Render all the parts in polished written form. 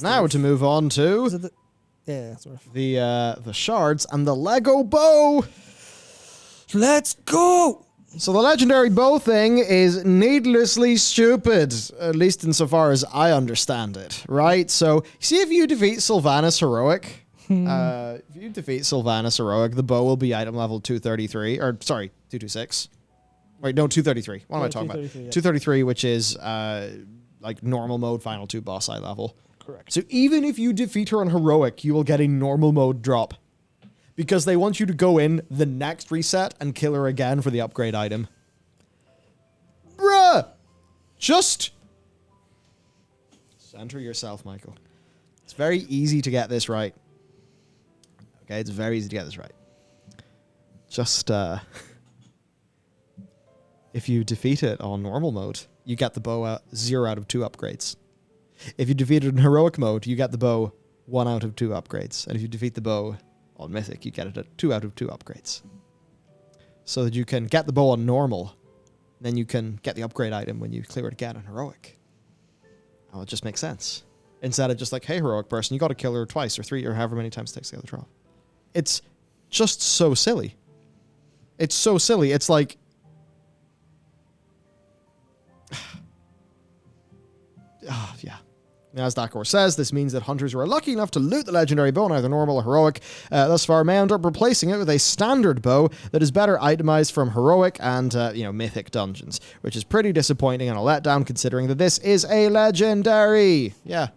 Now to move on to Is it sort of. the shards and the Lego bow. Let's go! So the legendary bow thing is needlessly stupid, at least insofar as I understand it, right? So, see if you defeat Sylvanas Heroic, the bow will be item level 233, or sorry, 226. Wait, no, 233. What am I talking about? 233, which is like normal mode, final 2 boss eye level. Correct. So even if you defeat her on Heroic, you will get a normal mode drop. Because they want you to go in the next reset and kill her again for the upgrade item. Bruh! Just center yourself, Michael. It's very easy to get this right. Okay, it's very easy to get this right. Just, if you defeat it on normal mode, you get the bow 0 out of 2 upgrades. If you defeat it in heroic mode, you get the bow 1 out of 2 upgrades. And if you defeat the bow on Mythic, you get it at 2 out of 2 upgrades. So that you can get the bow on normal, then you can get the upgrade item when you clear it again on Heroic. Oh, it just makes sense. Instead of just like, hey, Heroic person, you got to kill her twice or 3 or however many times it takes to get the drop. It's just so silly. It's so silly. It's like... oh, yeah. As Dakor says, this means that hunters who are lucky enough to loot the legendary bow in either normal or heroic thus far may end up replacing it with a standard bow that is better itemized from heroic and, mythic dungeons, which is pretty disappointing and a letdown considering that this is a legendary. Yeah.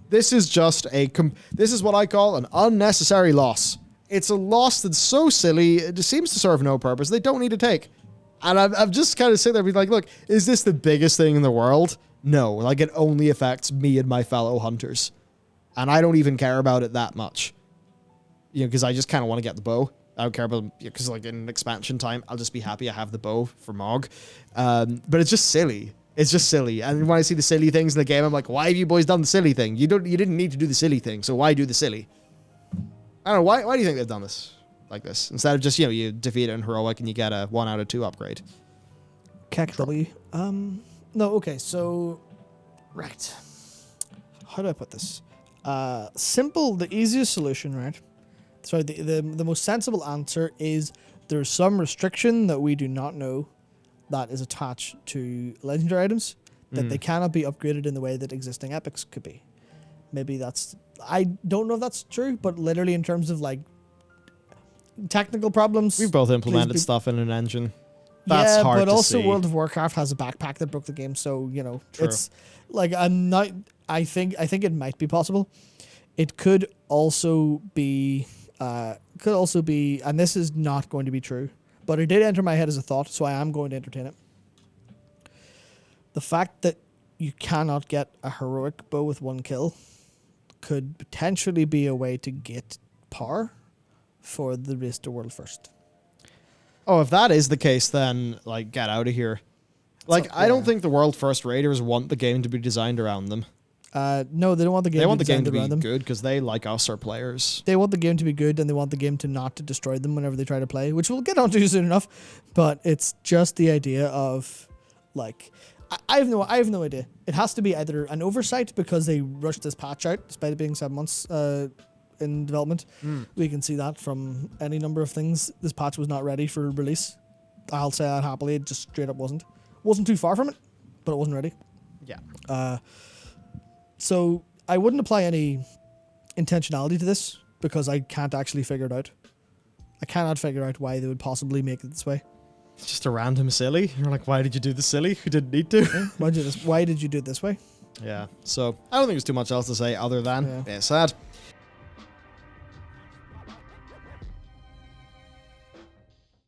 This is just this is what I call an unnecessary loss. It's a loss that's so silly, it seems to serve no purpose. They don't need to take. And I'm just kind of sitting there being like, look, is this the biggest thing in the world? No, like it only affects me and my fellow hunters. And I don't even care about it that much. Because I just kind of want to get the bow. I don't care about, because like in expansion time, I'll just be happy I have the bow for Mog. But it's just silly. It's just silly. And when I see the silly things in the game, I'm like, why have you boys done the silly thing? You didn't need to do the silly thing, so why do the silly? I don't know, why do you think they've done this like this? Instead of just, you defeat it in heroic and you get a 1 out of 2 upgrade. W. No, okay, so... Right. How do I put this? Simple, the easiest solution, right? Sorry, the most sensible answer is there's some restriction that we do not know that is attached to legendary items that they cannot be upgraded in the way that existing epics could be. Maybe that's... I don't know if that's true, but literally in terms of, like, technical problems... We've both implemented stuff in an engine. That's hard but to also see. World of Warcraft has a backpack that broke the game, so True. It's like I think it might be possible. It could also be, and this is not going to be true, but it did enter my head as a thought, so I am going to entertain it. The fact that you cannot get a heroic bow with 1 kill could potentially be a way to get power for the race to world first. Oh, if that is the case, then, like, get out of here. Like, I don't think the world first raiders want the game to be designed around them. No, they don't want the game to be good because they, like us, are players. They want the game to be good and they want the game to not to destroy them whenever they try to play, which we'll get onto soon enough. But it's just the idea of, like... I have no idea. It has to be either an oversight because they rushed this patch out, despite it being 7 months in development. We can see that from any number of things. This patch was not ready for release. I'll say that happily. It just straight up wasn't. Wasn't too far from it, but it wasn't ready. Yeah. So I wouldn't apply any intentionality to this because I can't actually figure it out. I cannot figure out why they would possibly make it this way. It's just a random silly. You're like, why did you do the silly? Who didn't need to? Why did you do it this way? Yeah. So I don't think there's too much else to say other than it's sad.